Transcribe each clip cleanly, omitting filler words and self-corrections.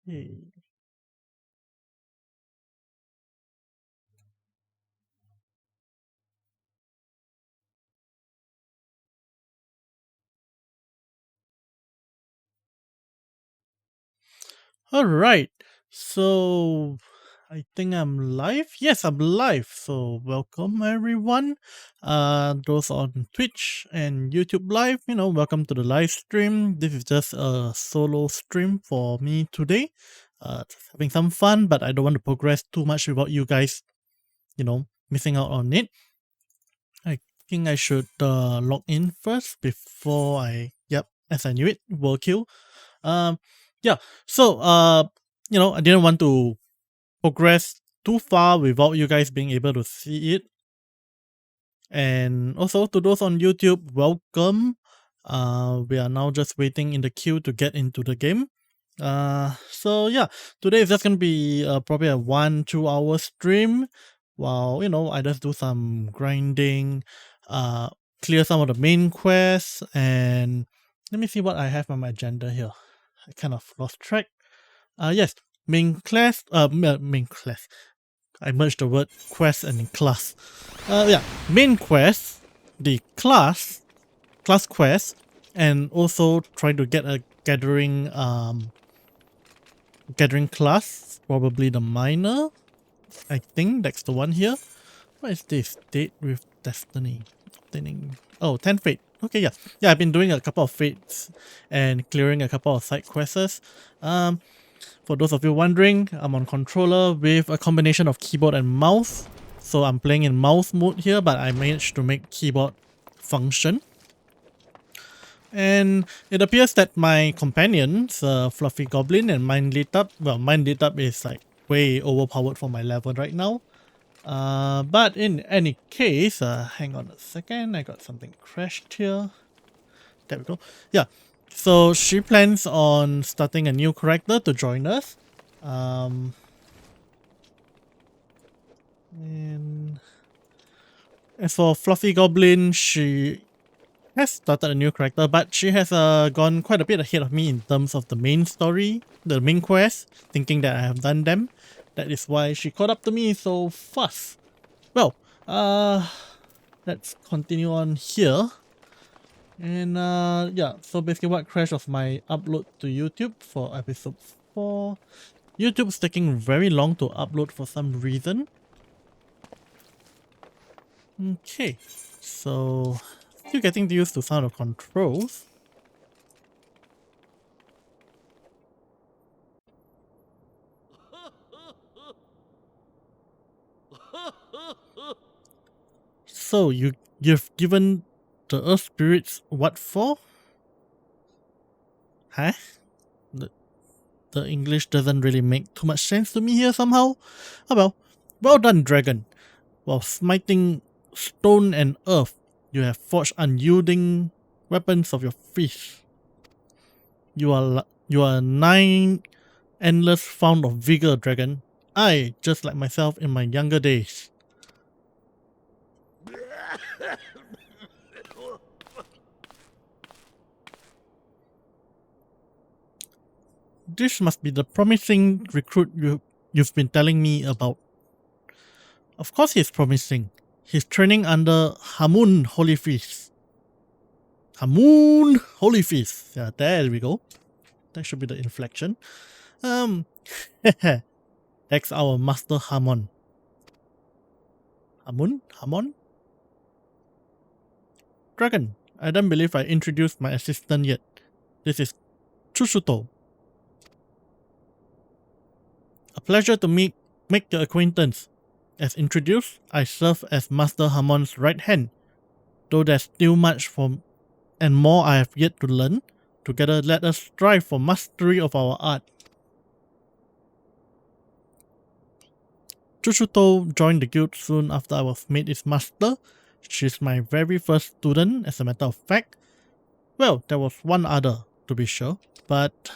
Hey. All right. So I think I'm live. Yes, I'm live. So welcome everyone. Those on Twitch and YouTube live, welcome to the live stream. This is just a solo stream for me today. Just having some fun, but I don't want to progress too much without you guys, missing out on it. I think I should log in first before yep, as I knew it, will kill. Um, yeah. So, I didn't want to progress too far without you guys being able to see it. And also to those on YouTube, welcome. We are now just waiting in the queue to get into the game. So yeah, today is just gonna be probably a 1-2 hour stream. While I just do some grinding, uh, clear some of the main quests, and let me see what I have on my agenda here. I kind of lost track. Yes, main class. Main class. I merged the word quest and class. Yeah, main quest, the class quest, and also trying to get a gathering class. Probably the miner. I think that's the one here. What is this? Date with Destiny. Obtaining. Oh, 10 fate. Okay, yeah. Yeah, I've been doing a couple of fates and clearing a couple of side quests. For those of you wondering, I'm on controller with a combination of keyboard and mouse. So I'm playing in mouse mode here, but I managed to make keyboard function. And it appears that my companions, Fluffy Goblin and Mind Lit Up, well, Mind Lit Up is like way overpowered for my level right now. But in any case, hang on a second, I got something crashed here. There we go. Yeah, so she plans on starting a new character to join us. Um, and as for Fluffy Goblin, she has started a new character, but she has gone quite a bit ahead of me in terms of the main story, the main quest, thinking that I have done them. That is why she caught up to me so fast. Well, let's continue on here. And yeah, so basically what crashed was my upload to YouTube for episode 4. YouTube's taking very long to upload for some reason. Okay, so still getting used to sound of controls. So you've given the earth spirits what for? Huh? The, the English doesn't really make too much sense to me here somehow. Oh well done, dragon. While smiting stone and earth, you have forged unyielding weapons of your fist. You are 9 endless fount of vigor, dragon. I, just like myself in my younger days. This must be the promising recruit you've been telling me about. Of course he's promising. He's training under Hamun Holy Fist. Hamun Holy Fist. Yeah, there we go. That should be the inflection. Um, that's our master Hamon. Hamon? Dragon, I don't believe I introduced my assistant yet. This is Chushuto. A pleasure to make your acquaintance. As introduced, I serve as Master Hamon's right hand. Though there's still much and more I have yet to learn, together let us strive for mastery of our art. Chushuto joined the guild soon after I was made its master. She's my very first student, as a matter of fact. Well, there was one other, to be sure, but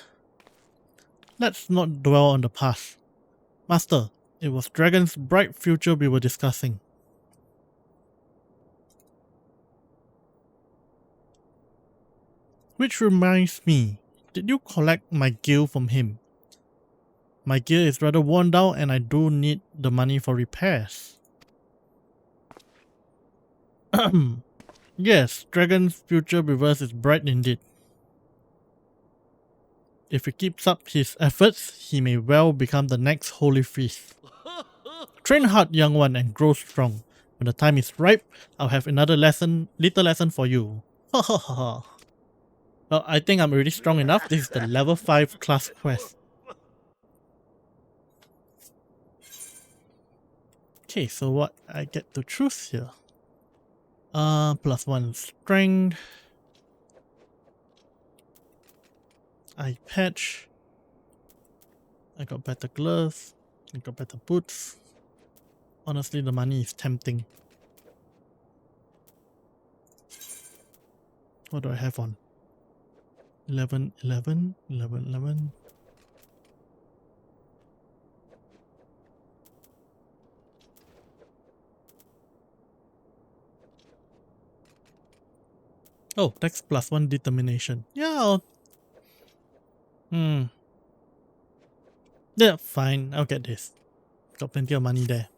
let's not dwell on the past. Master, it was Dragon's bright future we were discussing. Which reminds me, did you collect my guild from him? My gear is rather worn down and I do need the money for repairs. Yes, Dragon's future reverse is bright indeed. If he keeps up his efforts, he may well become the next holy priest. Train hard, young one, and grow strong. When the time is ripe, I'll have another little lesson for you. Ha ha ha ha. Well, I think I'm already strong enough. This is the level 5 class quest. Okay, so what I get to choose here? +1 strength. Eye patch. I got better gloves. I got better boots. Honestly, the money is tempting. What do I have on? 11, 11, 11, 11. Oh, that's +1 determination. Yeah, yeah, fine. I'll get this. Got plenty of money there.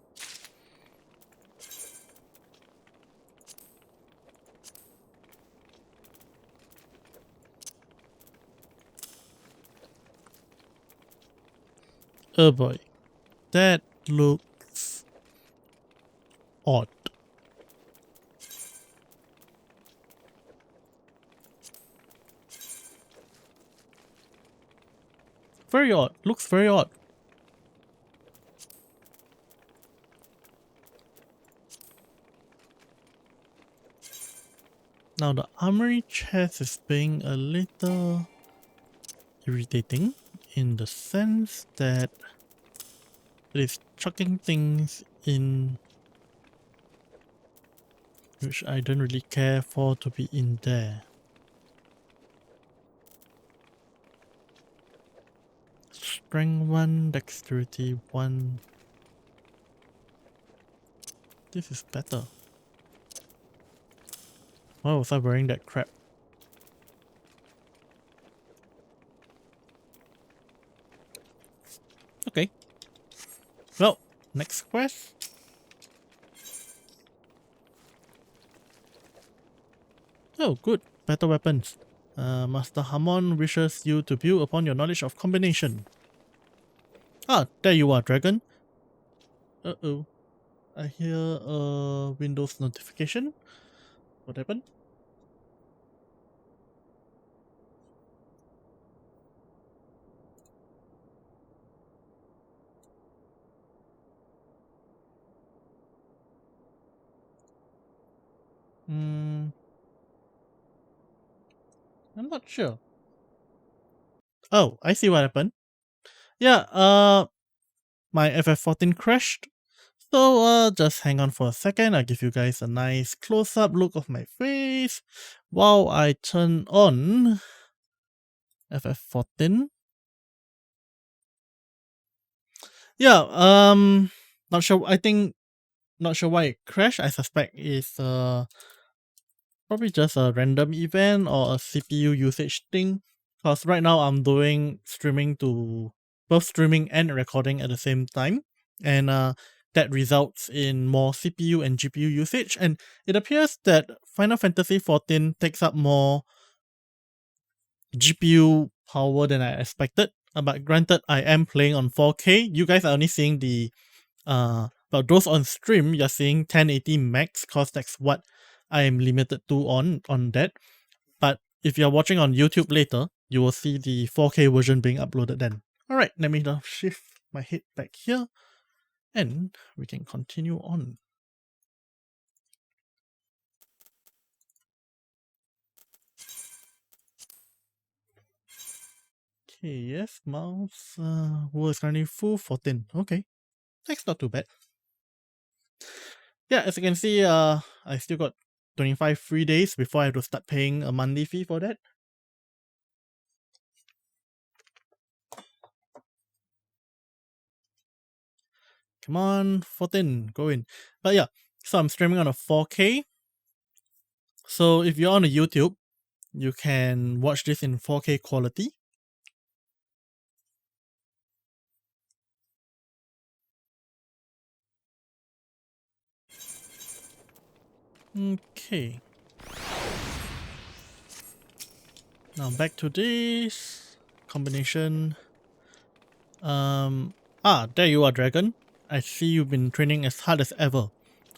Oh boy. That looks odd. Very odd. Looks very odd. Now the armory chest is being a little irritating in the sense that it is chucking things in which I don't really care for to be in there. Strength 1, dexterity 1. This is better. Why was I wearing that crap? Okay. Well, next quest. Oh, good. Better weapons. Master Hamon wishes you to build upon your knowledge of combination. Ah, there you are, dragon. Uh-oh. I hear a Windows notification. What happened? I'm not sure. Oh, I see what happened. Yeah, my FF14 crashed. So, just hang on for a second. I'll give you guys a nice close-up look of my face while I turn on FF14. Yeah, not sure. Not sure why it crashed. I suspect it's probably just a random event or a CPU usage thing. Cause right now I'm doing both streaming and recording at the same time, and that results in more CPU and GPU usage. And it appears that Final Fantasy XIV takes up more GPU power than I expected. But granted, I am playing on 4K. You guys are only seeing the but those on stream, you're seeing 1080 max, cause that's what I am limited to on that. But if you're watching on YouTube later, you will see the 4K version being uploaded then. Alright, let me now shift my head back here and we can continue on. Okay, yes, mouse was currently full 14. Okay, that's not too bad. Yeah, as you can see, I still got 25 free days before I have to start paying a monthly fee for that. Come on, 14, go in. But yeah, so I'm streaming on a 4K. So if you're on a YouTube, you can watch this in 4K quality. Okay. Now back to this combination. There you are, Dragon. I see you've been training as hard as ever.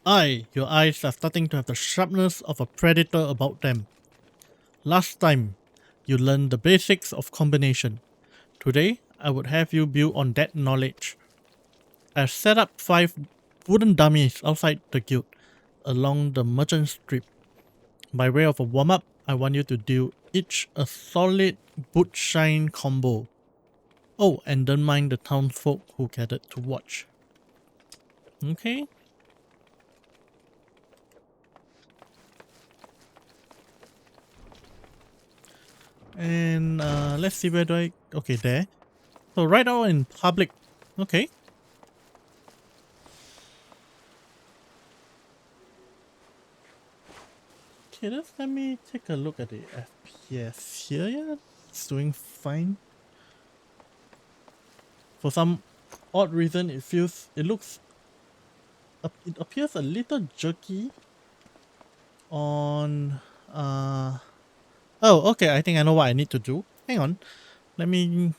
Aye, your eyes are starting to have the sharpness of a predator about them. Last time, you learned the basics of combination. Today, I would have you build on that knowledge. I've set up 5 wooden dummies outside the guild, along the merchant strip. By way of a warm-up, I want you to do each a solid boot shine combo. Oh, and don't mind the townsfolk who gathered to watch. Okay. And let's see, where do I... Okay, there. So right now in public. Okay. Okay, let me take a look at the FPS here. Yeah, it's doing fine. For some odd reason, it appears a little jerky on oh, okay, I think I know what I need to do. Hang on. Let me...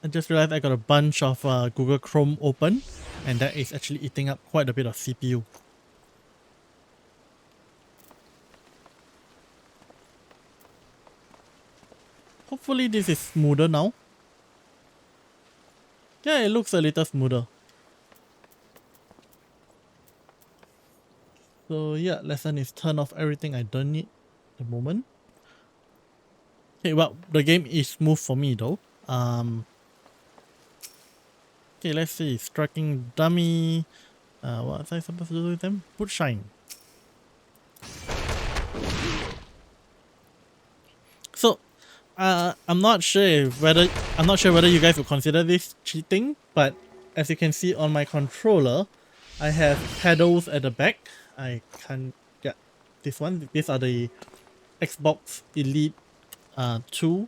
I just realized I got a bunch of Google Chrome open, and that is actually eating up quite a bit of CPU. Hopefully this is smoother now. Yeah, it looks a little smoother. So yeah, lesson is turn off everything I don't need at the moment. Okay, well, the game is smooth for me though. Okay, let's see. Striking dummy. What was I supposed to do with them? Put shine. So, I'm not sure whether you guys would consider this cheating, but as you can see on my controller, I have pedals at the back. I can't get this one. These are the Xbox Elite 2.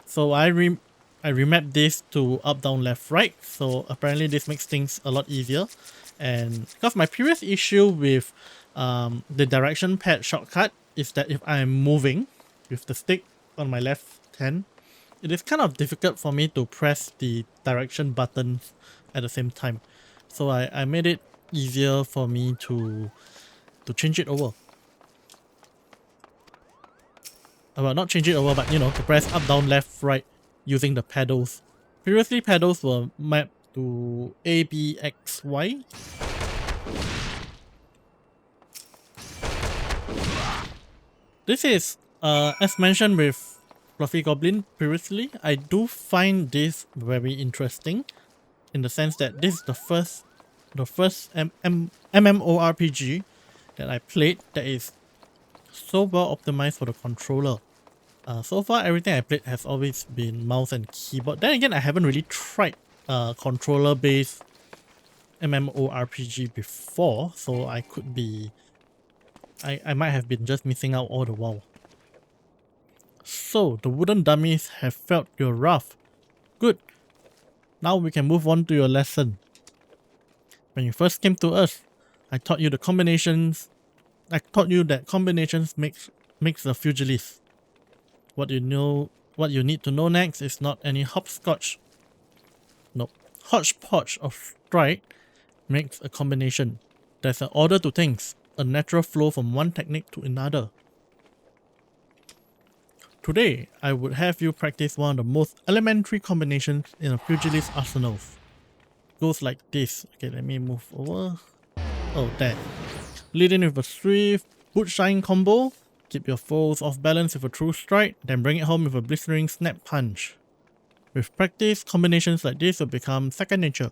So I remapped this to up, down, left, right. So apparently this makes things a lot easier. And because my previous issue with the direction pad shortcut is that if I'm moving with the stick on my left hand, it is kind of difficult for me to press the direction buttons at the same time. So I made it easier for me to change it over. Well, not change it over, but you know, to press up, down, left, right using the pedals. Previously, pedals were mapped to A, B, X, Y. This is, as mentioned with Fluffy Goblin previously, I do find this very interesting in the sense that this is the first MMORPG that I played that is so well optimized for the controller. So far, everything I played has always been mouse and keyboard. Then again, I haven't really tried controller-based MMORPG before, so I could be... I might have been just missing out all the while. So, the wooden dummies have felt your wrath. Good. Now we can move on to your lesson. When you first came to us, I taught you that combinations makes a pugilist. What you need to know next is not any hopscotch. Nope. Hodgepodge of strike makes a combination. There's an order to things, a natural flow from one technique to another. Today, I would have you practice one of the most elementary combinations in a pugilist arsenal. Goes like this. Okay, let me move over. Oh, there. Lead in with a swift boot shine combo. Keep your foes off balance with a true strike, then bring it home with a blistering snap punch. With practice, combinations like this will become second nature.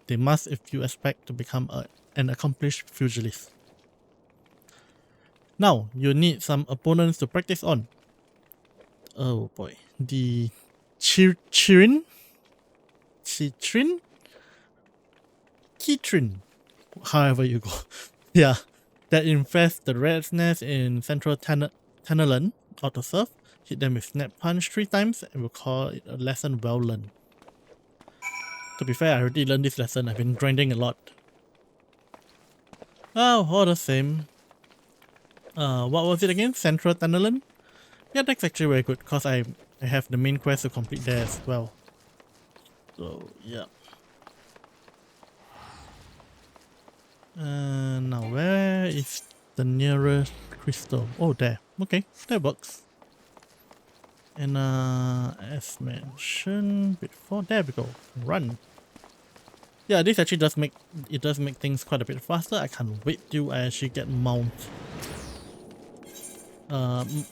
They must if you expect to become an accomplished pugilist. Now, you need some opponents to practice on. Oh boy. The Chitrin? However you go. Yeah. That infest the rat's nest in central Tenelan, auto serve. Hit them with snap punch 3 times and we'll call it a lesson well learned. To be fair, I already learned this lesson. I've been grinding a lot. Oh, all the same. What was it again? Central Tunneling? Yeah, that's actually very good because I have the main quest to complete there as well. So, yeah. Now where is the nearest crystal? Oh, there. Okay, that works. And as mentioned before, there we go. Run. Yeah, this actually does make things quite a bit faster. I can't wait till I actually get mount.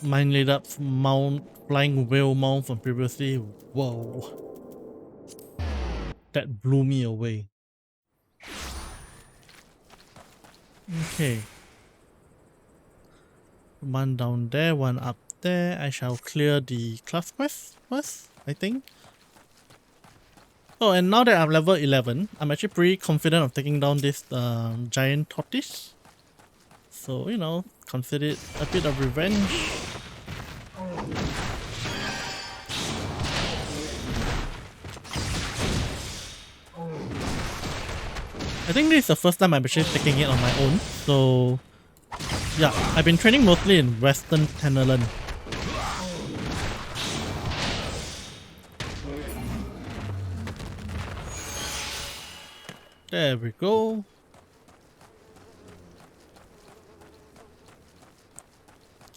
Mine lit up mount, flying whale mount from previously. Whoa. That blew me away. Okay. One down there, one up there. I shall clear the class quest first, I think. Oh, and now that I'm level 11, I'm actually pretty confident of taking down this giant tortoise. So, you know, consider it a bit of revenge. I think this is the first time I'm actually taking it on my own. So, yeah, I've been training mostly in Western Tunneling. There we go.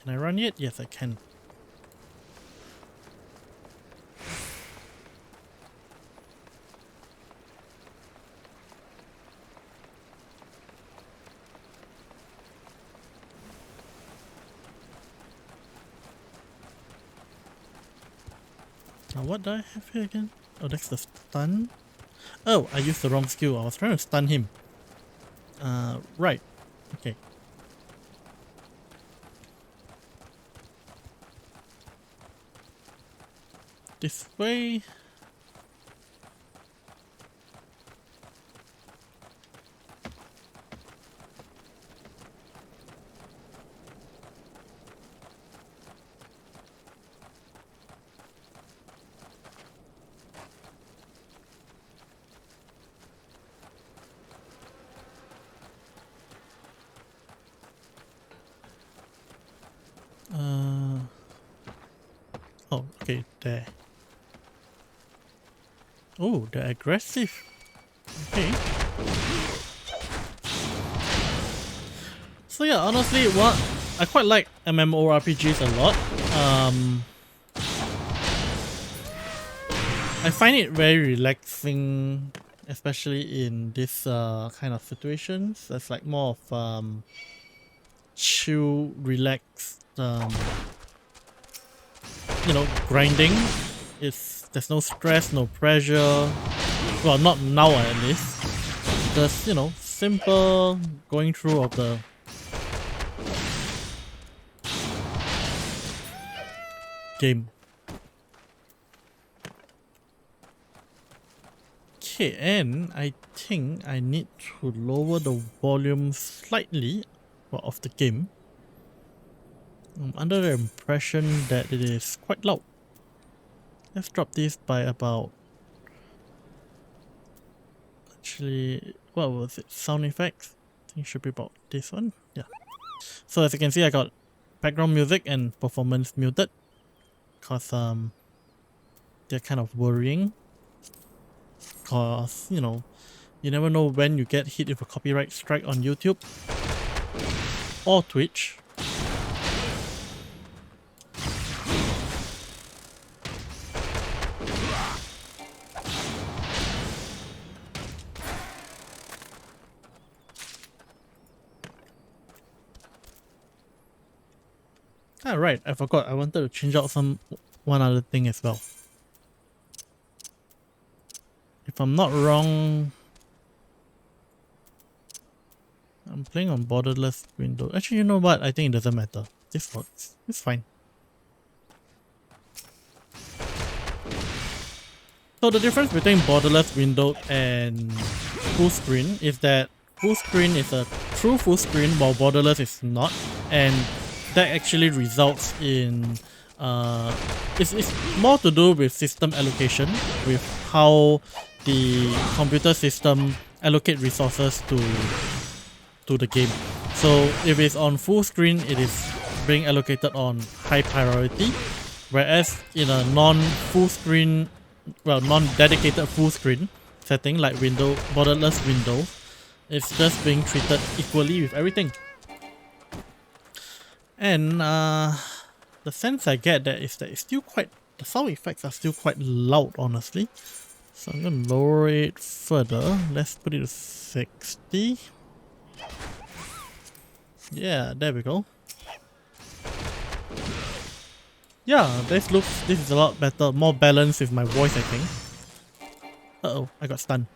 Can I run yet? Yes, I can. Now what do I have here again? Oh, that's the stun. Oh, I used the wrong skill. I was trying to stun him. Right. Okay. This way. Oh, okay, there. Oh, they're aggressive. Okay. So yeah, honestly, what I quite like MMORPGs a lot. I find it very relaxing, especially in this kind of situations. It's like more of chill, relaxed, you know, grinding. There's no stress, no pressure. Well, not now at least. Just, you know, simple going through of the game. Okay, and I think I need to lower the volume slightly of the game. I'm under the impression that it is quite loud. Let's drop this by about... Actually, what was it? Sound effects? I think it should be about this one. Yeah. So as you can see, I got background music and performance muted. Because they're kind of worrying. Because, you know, you never know when you get hit with a copyright strike on YouTube. Or Twitch. Ah, right, I forgot. I wanted to change out one other thing as well. If I'm not wrong, I'm playing on borderless window. Actually, you know what? I think it doesn't matter. This works. It's fine. So the difference between borderless window and full screen is that full screen is a true full screen while borderless is not, and that actually results in it's more to do with system allocation, with how the computer system allocate resources to the game. So if it's on full screen, it is being allocated on high priority, whereas in a non-full screen, well, non-dedicated full screen setting like borderless window, it's just being treated equally with everything. And the sense I get that is that it's still quite, the sound effects are still quite loud, honestly. So I'm gonna lower it further. Let's put it to 60. Yeah, there we go. Yeah, this is a lot better, more balanced with my voice, I think. Uh-oh, I got stunned.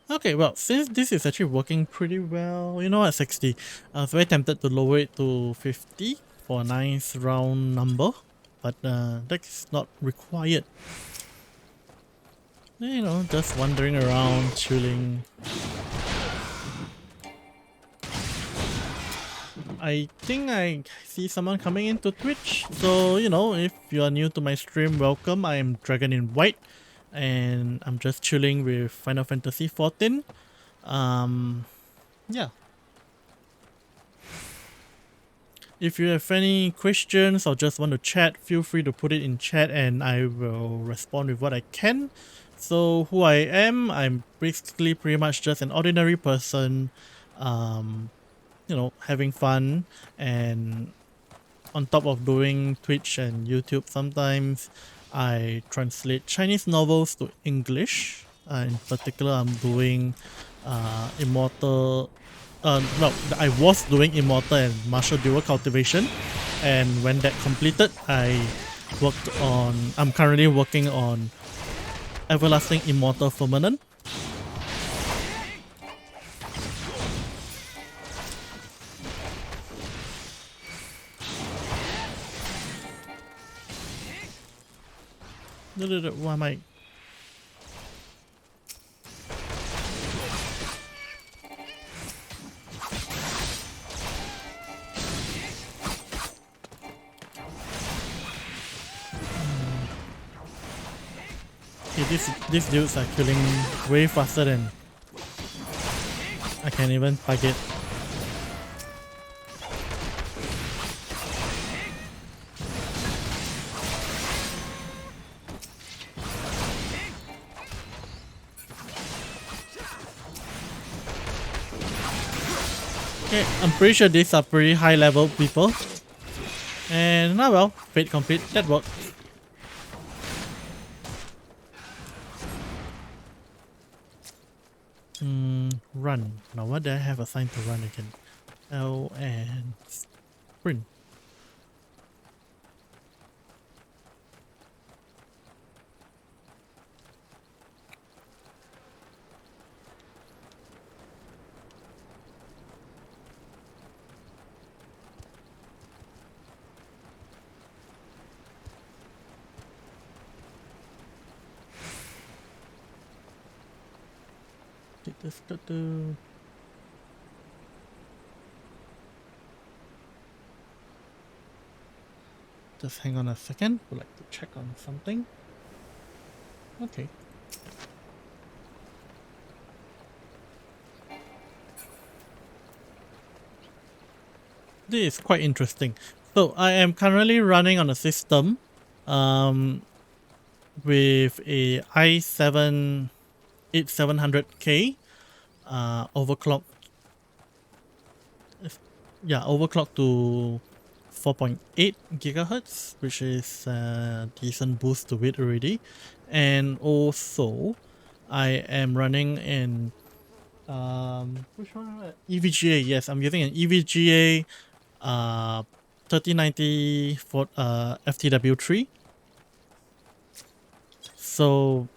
Okay, well, since this is actually working pretty well, you know what, 60. I was very tempted to lower it to 50 for a nice round number, but that's not required. You know, just wandering around, chilling. I think I see someone coming into Twitch, so you know, if you are new to my stream, welcome. I am DragonInWhite, and I'm just chilling with Final Fantasy XIV. Yeah. If you have any questions or just want to chat, feel free to put it in chat and I will respond with what I can. So who I am, I'm basically pretty much just an ordinary person, you know, having fun, and on top of doing Twitch and YouTube, sometimes I translate Chinese novels to English. In particular, I'm doing Immortal. No, I was doing Immortal and Martial Dual Cultivation, and when that completed, I'm currently working on Everlasting Immortal Firmament. Why am I? Okay, these dudes are killing way faster than I can even target. Okay, I'm pretty sure these are pretty high level people. And now, well, fate complete, that worked. Run. Now what do I have assigned to run again? L and sprint. Just hang on a second. Would like to check on something. Okay. This is quite interesting. So I am currently running on a system with a i7 8700K overclock. Yeah, overclock to 4.8 gigahertz, which is a decent boost to it already. And also I am running in which one? EVGA. Yes, I'm using an EVGA 3090 for FTW3. So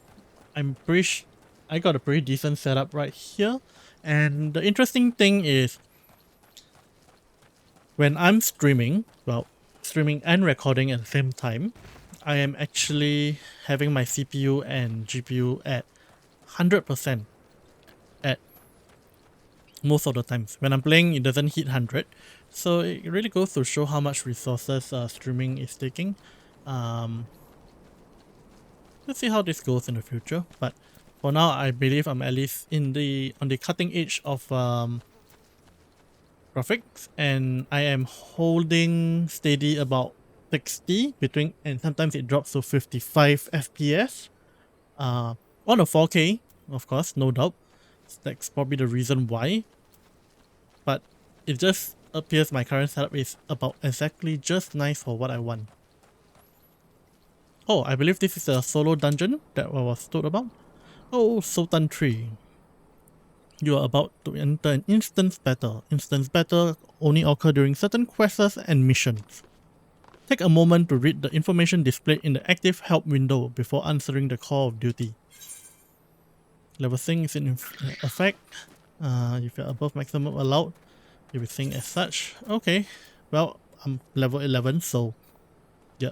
I got a pretty decent setup right here. And the interesting thing is, when I'm streaming, well, streaming and recording at the same time, I am actually having my CPU and GPU at 100% at most of the times. When I'm playing, it doesn't hit 100. So it really goes to show how much resources streaming is taking. Let's see how this goes in the future. But for now, I believe I'm at least on the cutting edge of graphics, and I am holding steady about 60 between, and sometimes it drops to 55 FPS. On a 4K, of course, no doubt. That's probably the reason why. But it just appears my current setup is about exactly just nice for what I want. Oh, I believe this is a solo dungeon that I was told about. Oh, Sultan Tree. You are about to enter an instance battle. Instance battle only occur during certain quests and missions. Take a moment to read the information displayed in the active help window before answering the call of duty. Level sync is in effect. If you're above maximum allowed, you'll be synced as such. Okay, well, I'm level 11, so yeah.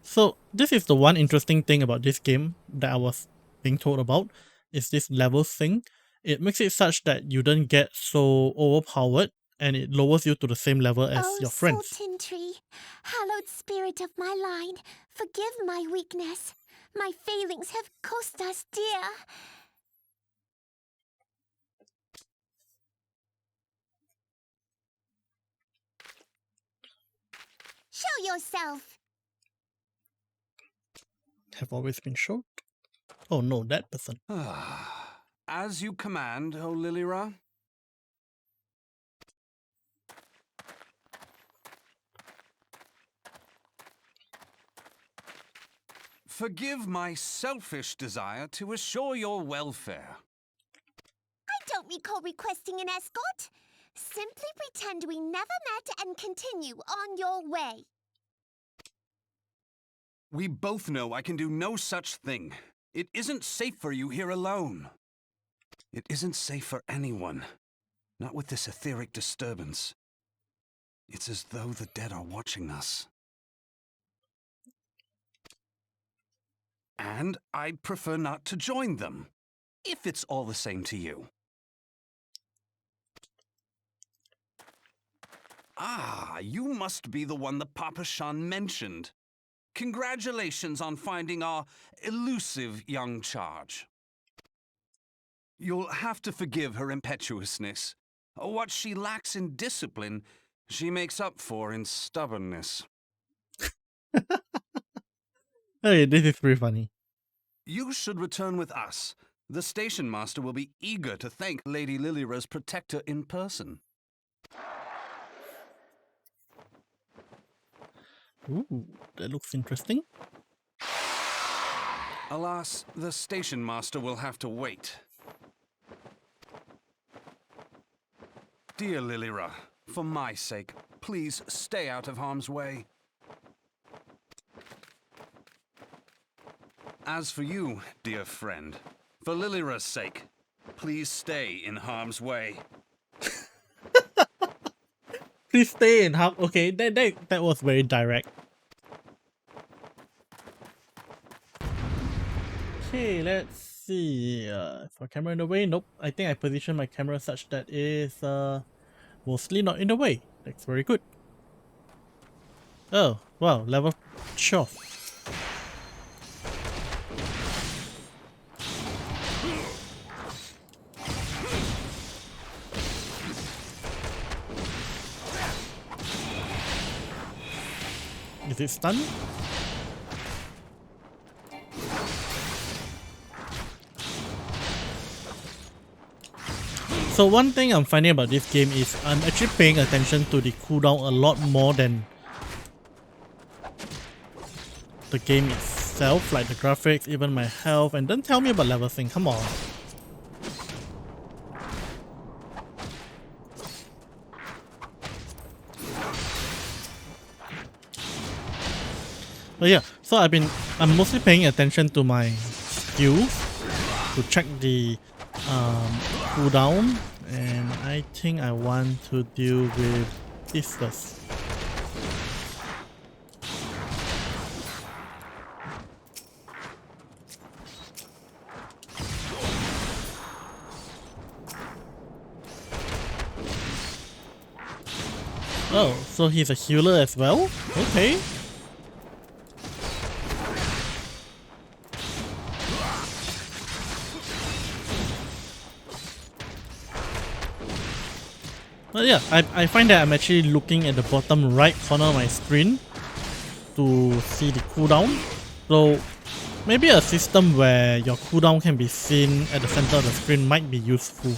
So this is the one interesting thing about this game that I was being told about, is this level thing. It makes it such that you don't get so overpowered, and it lowers you to the same level as your friends. Sultan Tree, hallowed spirit of my line, forgive my weakness. My failings have cost us dear. Show yourself. Have always been short. Oh no, that person. As you command, O Lilira. Forgive my selfish desire to assure your welfare. I don't recall requesting an escort. Simply pretend we never met and continue on your way. We both know I can do no such thing. It isn't safe for you here alone. It isn't safe for anyone. Not with this etheric disturbance. It's as though the dead are watching us. And I'd prefer not to join them, if it's all the same to you. Ah, you must be the one the Papa Shan mentioned. Congratulations on finding our elusive young charge. You'll have to forgive her impetuousness. What she lacks in discipline, she makes up for in stubbornness. Hey, this is pretty funny. You should return with us. The station master will be eager to thank Lady Lilira's protector in person. Ooh, that looks interesting. Alas, the station master will have to wait. Dear Lilira, for my sake, please stay out of harm's way. As for you, dear friend, for Lilira's sake, please stay in harm's way. Please stay in harm. Okay, that was very direct. Okay, let's see. For camera in the way, nope. I think I positioned my camera such that it is mostly not in the way. That's very good. Oh, wow, level 12. Is it stunned? So one thing I'm finding about this game is I'm actually paying attention to the cooldown a lot more than the game itself, like the graphics, even my health, and don't tell me about level thing, come on. But yeah, so I'm mostly paying attention to my skills to check the cooldown, and I think I want to deal with this first. Oh, so he's a healer as well? Okay. But yeah, I find that I'm actually looking at the bottom right corner of my screen to see the cooldown. So maybe a system where your cooldown can be seen at the center of the screen might be useful.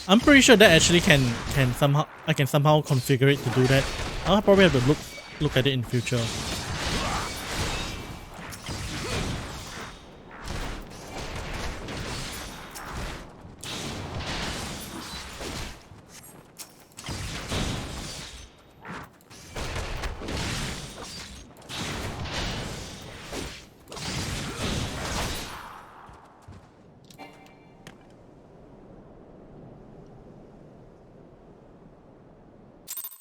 I'm pretty sure that actually I can somehow configure it to do that. I'll probably have to look at it in future.